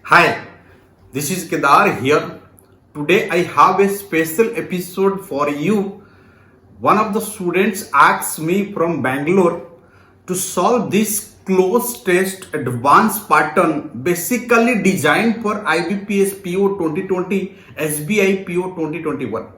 Hi, this is Kedar here. Today I have a special episode for you. One of the students asked me from Bangalore to solve this close test advanced pattern basically designed for IBPS PO 2020 SBI PO 2021.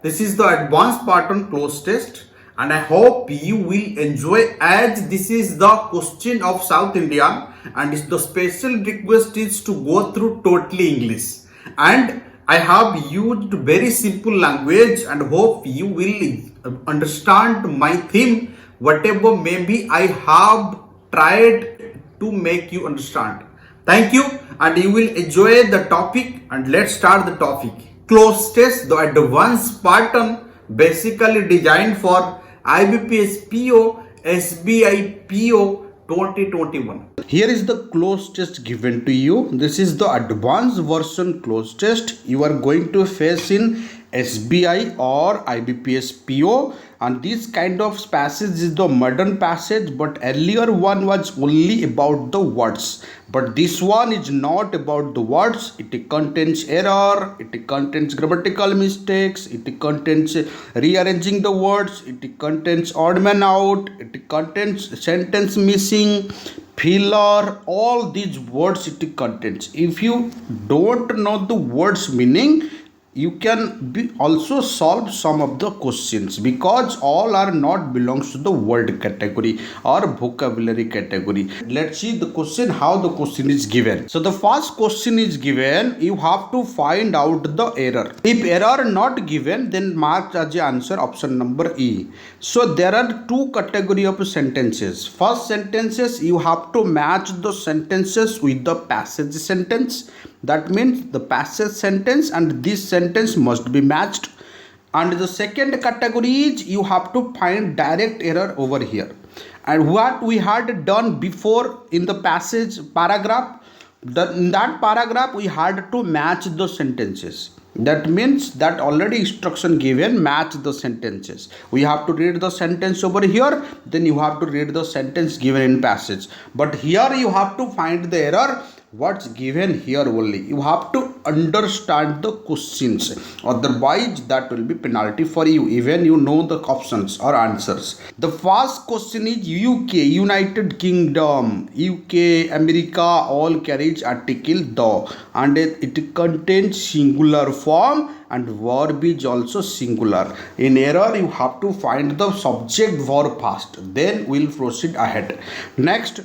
This is the advanced pattern close test and I hope you will enjoy as this is the question of South India and the special request is to go through totally English and I have used very simple language and hope you will understand my theme whatever maybe I have tried to make you understand. Thank you and you will enjoy the topic and let's start the topic. Close test, the advanced pattern basically designed for IBPS PO, SBI PO 2021. Here is the close test given to you. This is the advanced version close test you are going to face in SBI or IBPS PO, and this kind of passage is the modern passage, but earlier one was only about the words, but this one is not about the words. It contains error, it contains grammatical mistakes, it contains rearranging the words, it contains odd man out, it contains sentence missing, filler, all these words it contains. If you don't know the words meaning, you can be also solve some of the questions because all are not belongs to the word category or vocabulary category. Let's see the question, how the question is given. So the first question is given, you have to find out the error. If error not given, then mark as the answer option number E. So there are two category of sentences. First sentences, you have to match the sentences with the passage sentence. That means the passage sentence and this sentence must be matched. And the second category is you have to find direct error over here. And what we had done before in the passage paragraph, in that paragraph we had to match the sentences. That means that already instruction given, match the sentences. We have to read the sentence over here, then you have to read the sentence given in passage. But here you have to find the error what's given here only. You have to understand the questions, otherwise that will be penalty for you even you know the options or answers. The first question is UK, United Kingdom, UK, America all carries article the, and it contains singular form and verb is also singular. In error you have to find the subject verb first, then we'll proceed ahead. Next,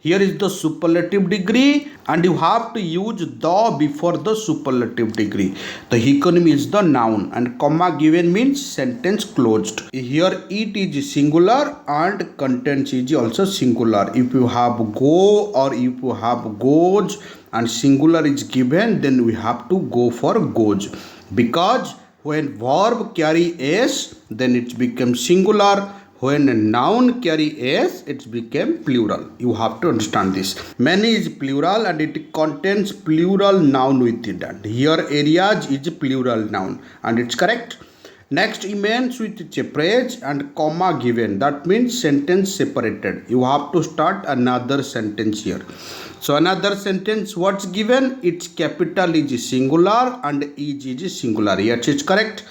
here is the superlative degree and you have to use the before the superlative degree. The economy is the noun and comma given means sentence closed. Here it is singular and contents is also singular. If you have go or if you have goes and singular is given, then we have to go for goes, because when verb carry s then it becomes singular. When a noun carry s, it became plural. You have to understand this. Many is plural and it contains plural noun with it. And here areas is plural noun and it's correct. Next, immense with a phrase and comma given. That means sentence separated. You have to start another sentence here. So another sentence, what's given? Its capital is singular and is singular. Yes, it's correct.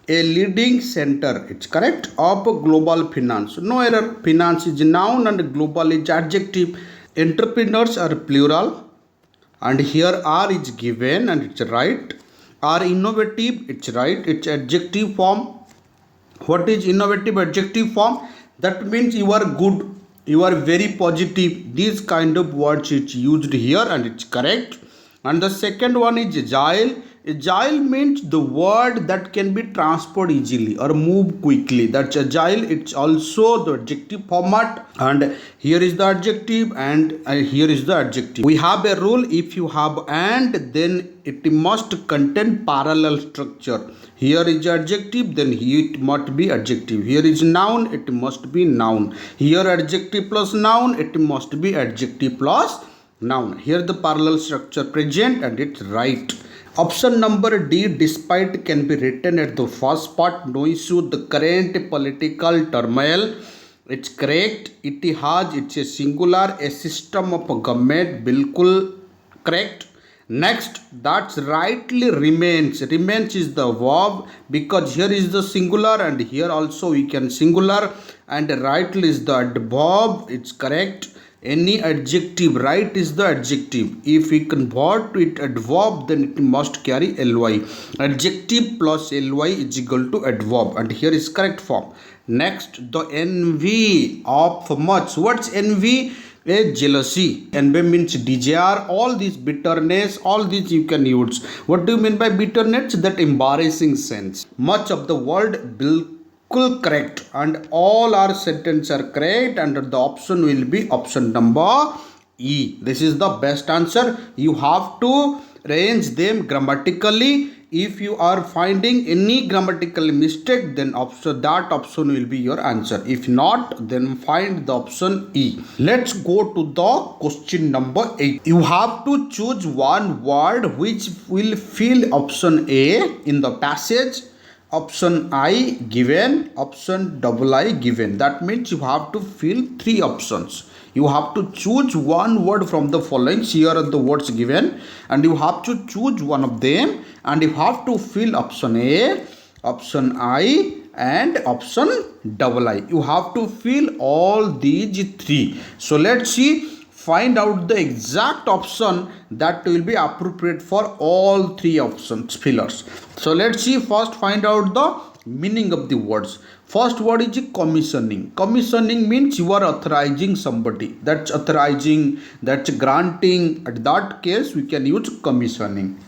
A leading center, it's correct, of global finance. No error. Finance is noun and global is adjective. Entrepreneurs are plural and here are is given and it's right. Are innovative, it's right, it's adjective form. What is innovative adjective form? That means you are good, you are very positive. These kind of words it's used here and it's correct. And the second one is agile. Agile means the word that can be transferred easily or move quickly. That's agile. It's also the adjective format. And here is the adjective and here is the adjective. We have a rule, if you have and, then it must contain parallel structure. Here is adjective, then it must be adjective. Here is noun, it must be noun. Here adjective plus noun, it must be adjective plus noun. Here the parallel structure present and it's right. Option number D, despite, can be written at the first part. No issue. The current political turmoil, it's correct. It has, it's a singular, a system of government, bilkul correct. Next, that's rightly remains. Remains is the verb because here is the singular and here also we can singular, and rightly is the adverb. It's correct. Any adjective, right is the adjective. If we convert to it adverb, then it must carry ly. Adjective plus ly is equal to adverb, and here is correct form. Next, the envy of much. What's envy? A jealousy. Envy means desire. All this bitterness, all this you can use. What do you mean by bitterness? That embarrassing sense. Much of the world bilkul correct, and all our sentences are correct, and the option will be option number E. This is the best answer. You have to arrange them grammatically. If you are finding any grammatical mistake, then that option will be your answer. If not, then find the option E. Let's go to the question number 8. You have to choose one word which will fill option A in the passage. Option I given, option I given. That means you have to fill 3 options. You have to choose one word from the following. Here are the words given, and you have to choose one of them, and you have to fill option A, option I, and option I. You have to fill all these 3. So let's see. Find out the exact option that will be appropriate for all 3 options fillers. So let's see. First, find out the meaning of the words. First word is commissioning. Commissioning means you are authorizing somebody. That's authorizing, that's granting. At that case, we can use commissioning.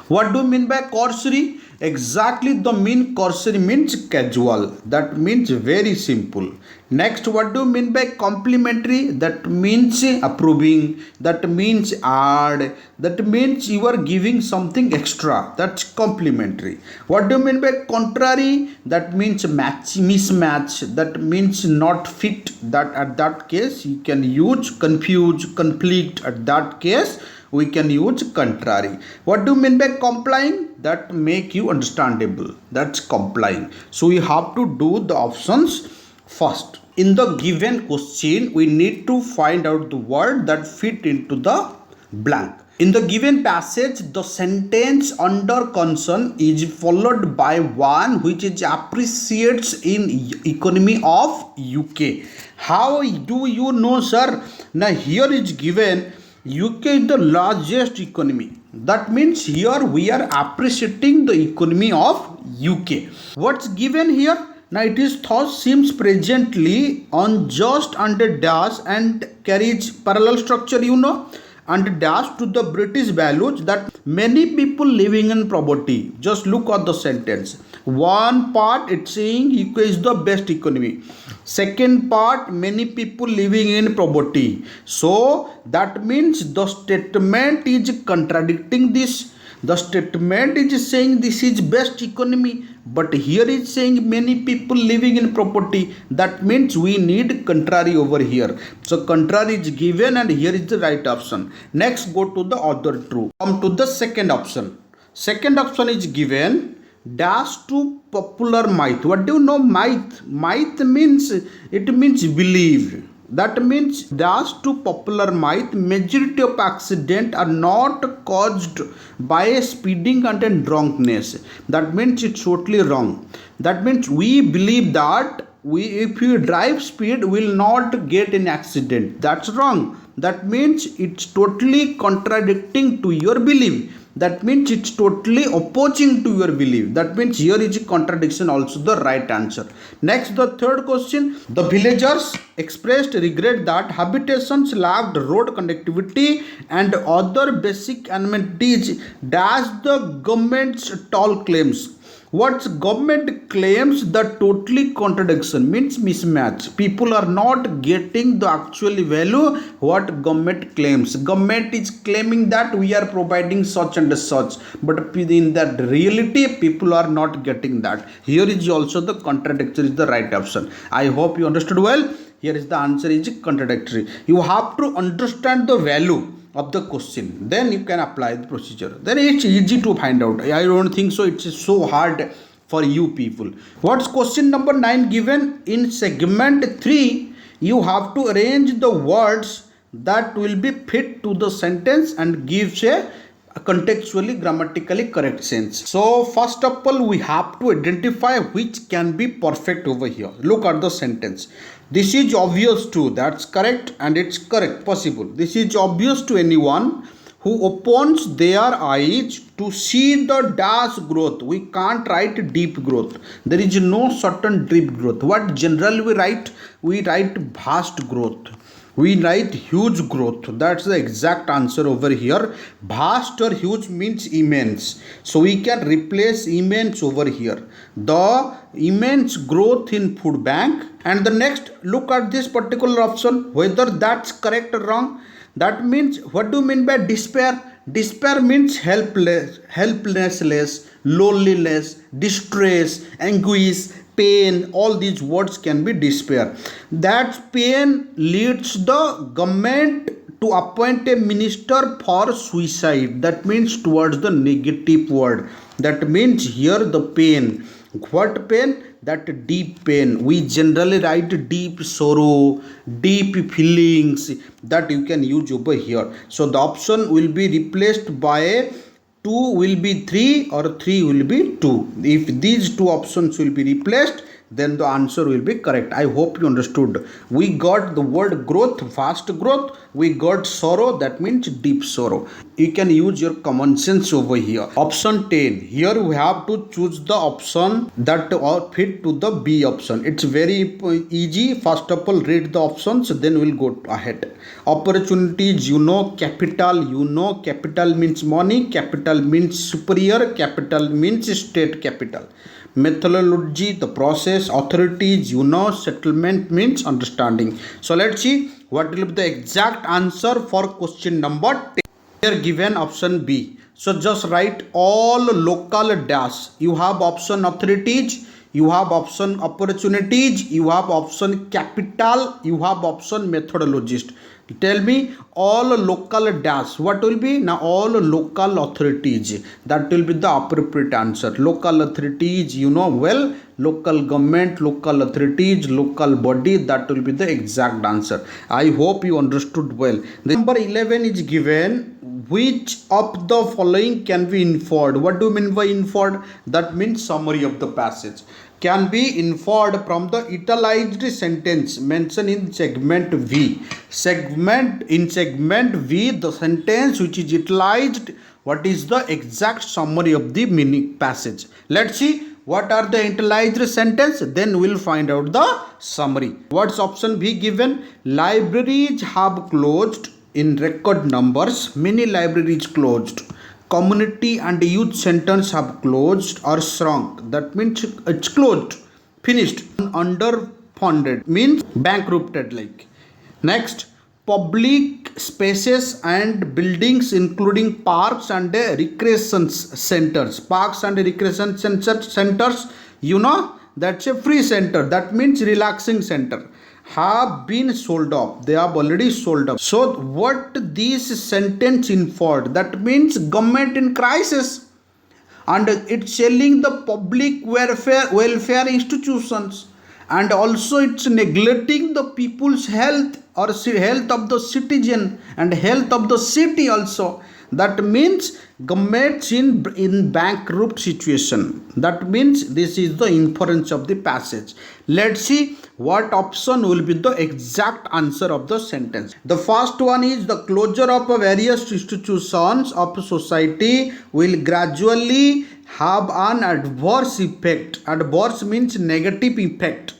What do you mean by cursory? Exactly, the mean cursory means casual. That means very simple. Next, what do you mean by complimentary? That means approving. That means add. That means you are giving something extra. That's complimentary. What do you mean by contrary? That means mismatch. That means not fit. That at that case you can use confuse, conflict. At that case we can use contrary. What do you mean by complying? That make you understandable. That's complying. So we have to do the options first. In the given question, we need to find out the word that fit into the blank. In the given passage, the sentence under concern is followed by one which is appreciates in economy of UK. How do you know, sir? Now here is given UK is the largest economy. That means here we are appreciating the economy of UK. What's given here? Now it is thus seems presently unjust under dash and carries parallel structure, and dash to the British values that many people living in poverty. Just look at the sentence. One part it's saying UK is the best economy. Second part, many people living in poverty. So that means the statement is contradicting this. The statement is saying this is best economy, but here is saying many people living in poverty. That means we need contrary over here. So contrary is given, and here is the right option. Next, go to the other true. Come to the second option. Second option is given dash to popular myth. What do you know myth? Myth means, it means believe. That means dash to popular myth, majority of accidents are not caused by speeding and drunkenness. That means it's totally wrong. That means we believe that if you drive speed, will not get an accident. That's wrong. That means it's totally contradicting to your belief. That means it's totally opposing to your belief. That means here is a contradiction, also the right answer. Next, the third question. The villagers expressed regret that habitations lacked road connectivity and other basic amenities dash the government's tall claims. What government claims, the totally contradiction means mismatch. People are not getting the actual value what government claims. Government is claiming that we are providing such and such, but in that reality people are not getting that. Here is also the contradictory is the right option. I hope you understood well. Here is the answer is contradictory. You have to understand the value of the question, then you can apply the procedure. Then it's easy to find out. I don't think so it's so hard for you people. What's question number 9 given? In segment 3 you have to arrange the words that will be fit to the sentence and gives a contextually, grammatically correct sense. So first of all, we have to identify which can be perfect over here. Look at the sentence. This is obvious too. That's correct, and it's correct, possible. This is obvious to anyone who opens their eyes to see the dash growth. We can't write deep growth. There is no certain deep growth. What generally we write? We write vast growth. We write huge growth. That's the exact answer over here. Vast or huge means immense. So we can replace immense over here. The immense growth in food bank. And the next, look at this particular option, whether that's correct or wrong. That means, what do you mean by despair? Despair means helplessness, loneliness, distress, anguish, pain. All these words can be despair. That pain leads the government to appoint a minister for suicide. That means towards the negative word. That means here the pain. What pain? That deep pain. We generally write deep sorrow, deep feelings, that you can use over here. So the option will be replaced by 2 will be 3 or 3 will be 2. If these two options will be replaced, then the answer will be correct. I hope you understood. We got the word growth, fast growth. We got sorrow, that means deep sorrow. You can use your common sense over here. Option 10. Here we have to choose the option that fit to the B option. It's very easy. First of all, read the options, then we'll go ahead. Opportunities, capital, capital means money, capital means superior, capital means state capital. Methodology, the process, authorities, settlement means understanding. So let's see what will be the exact answer for question number 10. Here given option B. So just write all local dash. You have option authorities, you have option opportunities, you have option capital, you have option methodologist. Tell me all local dash. What will be? Now all local authorities. That will be the appropriate answer. Local authorities, well, local government, local authorities, local body. That will be the exact answer. I hope you understood well. The number 11 is given. Which of the following can be inferred? What do you mean by inferred? That means summary of the passage. Can be inferred from the utilized sentence mentioned in segment V. In segment V, the sentence which is utilized, what is the exact summary of the meaning passage? Let's see what are the utilized sentence, then we'll find out the summary. What's option B given? Libraries have closed in record numbers. Many libraries closed. Community and youth centers have closed or shrunk. That means it's closed, finished. Underfunded means bankrupted like. Next, public spaces and buildings including parks and recreation centers. Parks and recreation centers, that's a free center. That means relaxing center. Have been sold off. They have already sold off. So what this sentence inferred? That means government in crisis and it's selling the public welfare institutions, and also it's neglecting the people's health or health of the citizen and health of the city also. That means government's in bankrupt situation. That means this is the inference of the passage. Let's see what option will be the exact answer of the sentence. The first one is the closure of various institutions of society will gradually have an adverse effect. Adverse means negative effect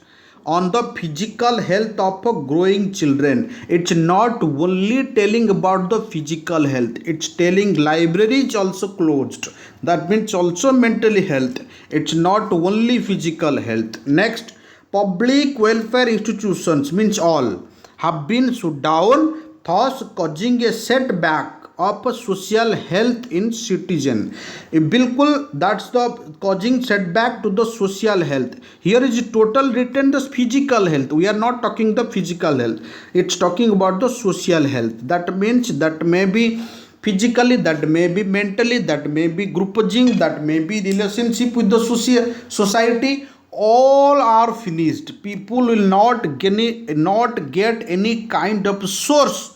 on the physical health of growing children. It's not only telling about the physical health, it's telling libraries also closed. That means also mental health. It's not only physical health. Next, public welfare institutions means all have been shut down, thus causing a setback of social health in citizen. Bilkul, that's the causing setback to the social health. Here is total written the physical health. We are not talking the physical health. It's talking about the social health. That means that may be physically, that may be mentally, that may be grouping, that may be relationship with the society. All are finished. People will not get any kind of source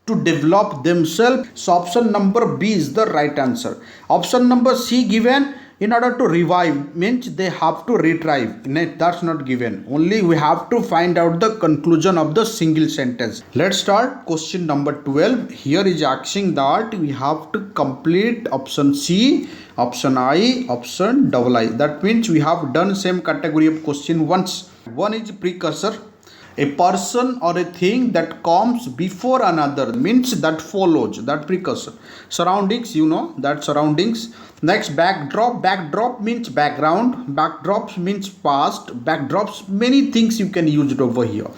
to develop themselves. So option number B is the right answer. Option number C given, in order to revive means they have to retrieve. That's not given. Only we have to find out the conclusion of the single sentence. Let's start question number 12. Here is asking that we have to complete option C, option I, option I. That means we have done same category of question once. One is precursor. A person or a thing that comes before another means that follows, that precursor. Surroundings, you know that surroundings. Next, backdrop. Backdrop means background. Backdrops means past. Backdrops, many things you can use it over here.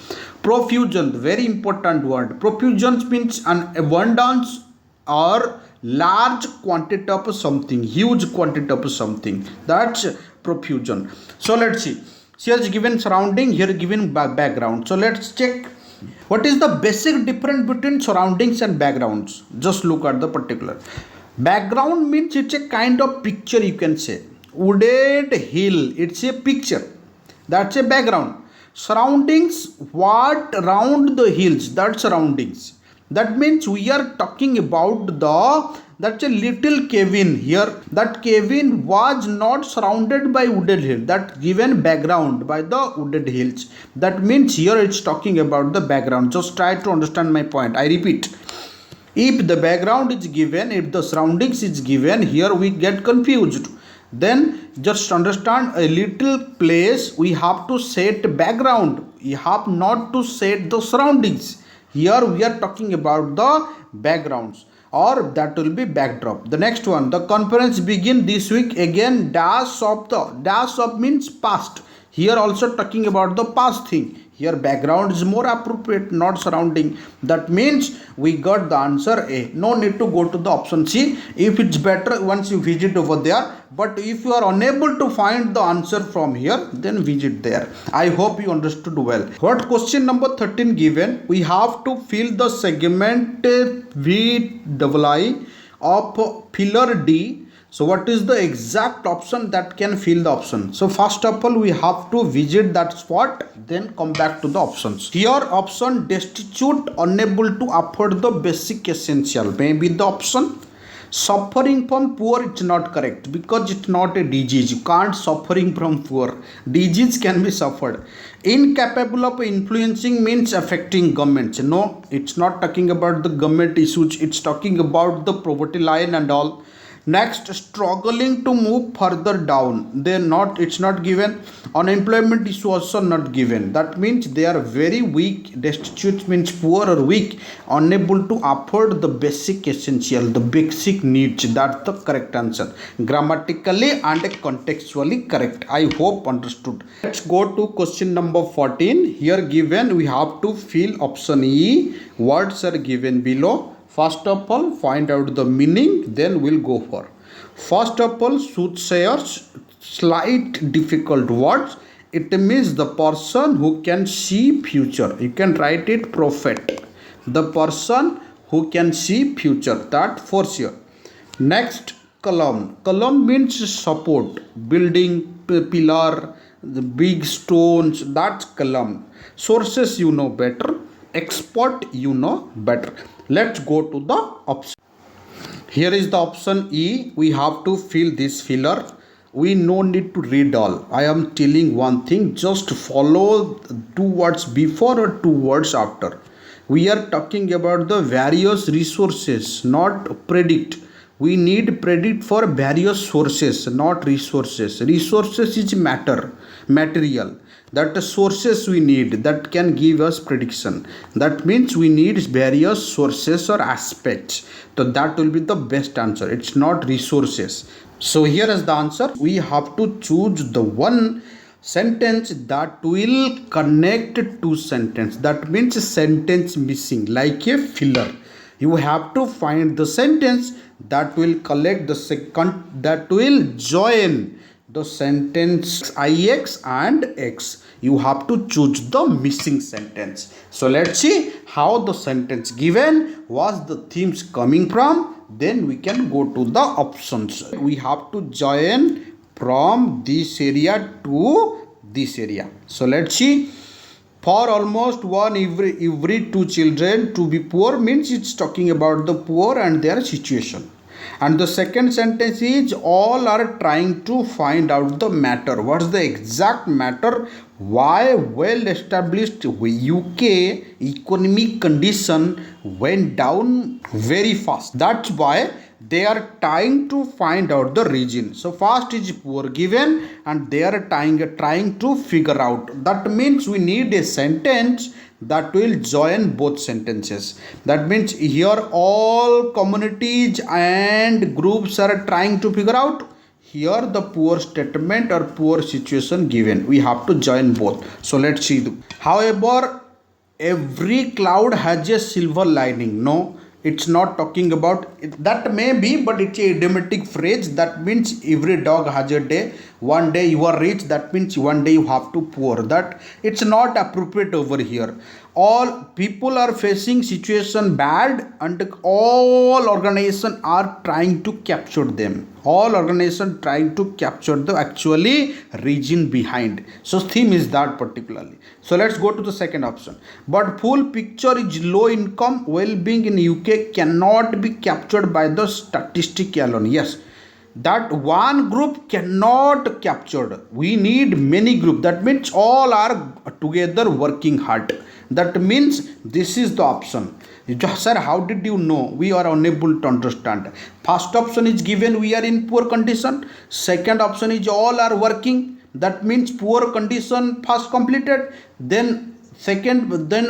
Profusion, very important word. Profusion means an abundance or large quantity of something, huge quantity of something. That's profusion. So let's see. Here is given surrounding, here given background. So let's check what is the basic difference between surroundings and backgrounds. Just look at the particular. Background means it's a kind of picture, you can say. Wooded hill, it's a picture. That's a background. Surroundings, what around the hills, that's surroundings. That means we are talking about that's a little cabin here. That cabin was not surrounded by wooded hill. That given background by the wooded hills. That means here it's talking about the background. Just try to understand my point. I repeat. If the background is given, if the surroundings is given, here we get confused. Then just understand, a little place we have to set background. We have not to set the surroundings. Here we are talking about the backgrounds, or that will be backdrop. The next one, the conference begin this week. Again, dash of means past. Here also talking about the past thing. Here background is more appropriate, not surrounding. That means we got the answer A. No need to go to the option C. If it's better once you visit over there. But if you are unable to find the answer from here, then visit there. I hope you understood well. What question number 13 given? We have to fill the segment VII of pillar D. So what is the exact option that can fill the option? So first of all, we have to visit that spot, then come back to the options. Here option destitute, unable to afford the basic essential. Maybe the option suffering from poor, it's not correct because it's not a disease. You can't suffering from poor. Disease can be suffered. Incapable of influencing means affecting governments. No, it's not talking about the government issues. It's talking about the poverty line and all. Next, struggling to move further down. It's not given. Unemployment is also not given. That means they are very weak. Destitute means poor or weak, unable to afford the basic essential, the basic needs. That's the correct answer. Grammatically and contextually correct. I hope understood. Let's go to question number 14. Here given, we have to fill option E. Words are given below. First of all, find out the meaning, then we'll go for. First of all, soothsayers, slight difficult words. It means the person who can see future. You can write it prophet. The person who can see future, that for sure. Next, column. Column means support, building, pillar, the big stones, that's column. Sources you know better. Expert you know better. Let's go to the option. Here is the option E. We have to fill this filler. We no need to read all. I am telling one thing. Just follow 2 words before or 2 words after. We are talking about the various resources, not predict. We need predict for various sources, not resources. Resources is material. That sources we need that can give us prediction. That means we need various sources or aspects. So that will be the best answer. It's not resources. So here is the answer. We have to choose the one sentence that will connect to sentence. That means sentence missing, like a filler. You have to find the sentence that will collect the second, that will join the sentence ix and x. You have to choose the missing sentence. So let's see how the sentence given was the themes coming from. Then we can go to the options. We have to join from this area to this area. So let's see. For almost one every two children to be poor means it's talking about the poor and their situation. And the second sentence is all are trying to find out the matter. What's the exact matter? Why well established UK economic condition went down very fast. That's why they are trying to find out the reason. So first is poor given and they are trying to figure out. That means we need a sentence that will join both sentences. That means here all communities and groups are trying to figure out. Here the poor statement or poor situation given. We have to join both. So let's see. However, every cloud has a silver lining. No, it's not talking about it. That may be, but it's a idiomatic phrase. That means every dog has a day. One day you are rich, that means one day you have to poor. That it's not appropriate over here. All people are facing situation bad and all organizations are trying to capture them. All organizations trying to capture the actually reason behind. So theme is that particularly. So let's go to the second option. But full picture is low income well-being in UK cannot be captured by the statistic alone. Yes, that one group cannot captured. We need many groups. That means all are together working hard. That means this is the option. Sir, how did you know? We are unable to understand. First option is given we are in poor condition. Second option is all are working. That means poor condition first completed. Then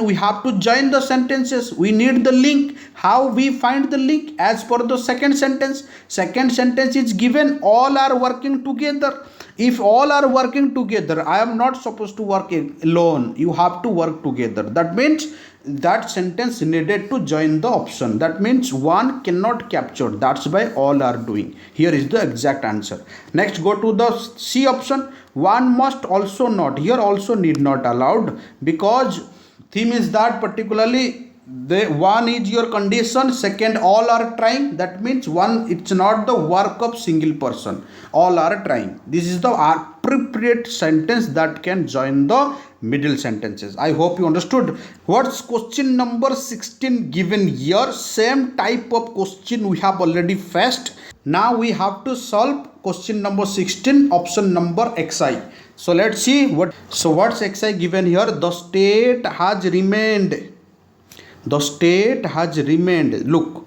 we have to join the sentences. We need the link. How we find the link? As per the second sentence is given all are working together. If all are working together, I am not supposed to work alone. You have to work together. That means that sentence needed to join the option. That means one cannot capture. That's why all are doing. Here is the exact answer. Next, go to the C option. One must also not. Here also need not allowed, because theme is that particularly the one is your condition, second all are trying. That means one, it's not the work of single person, all are trying. This is the appropriate sentence that can join the middle sentences. I hope you understood. What's question number 16 given here? Same type of question we have already faced. Now we have to solve question number 16, option number XI. So let's see what's XI given here. The state has remained. The state has remained. Look,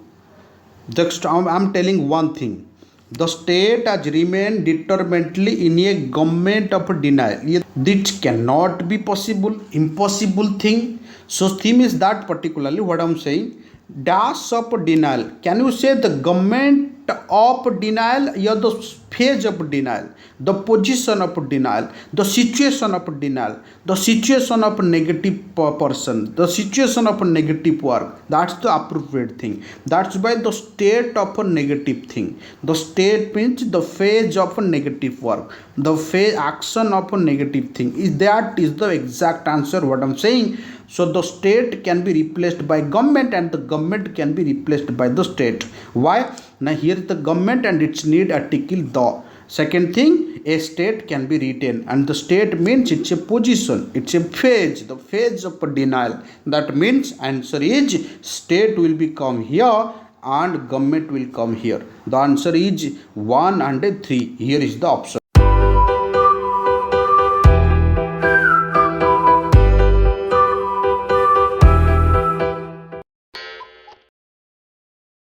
I'm telling one thing. The state has remained determinedly in a government of denial. This cannot be possible, impossible thing. So theme is that particularly what I'm saying. Dash of denial. Can you say the government of denial? Yeah, the phase of denial, the position of denial, the situation of denial, the situation of negative person, the situation of negative work. That's the appropriate thing. That's why the state of a negative thing. The state means the phase of a negative work, the phase action of a negative thing. That is the exact answer what I'm saying. So the state can be replaced by government and the government can be replaced by the state. Why? Now here is the government and its need article the. Second thing, a state can be retained and the state means it's a position, it's a phase, the phase of a denial. That means answer is state will become here and government will come here. The answer is 1 and 3. Here is the option.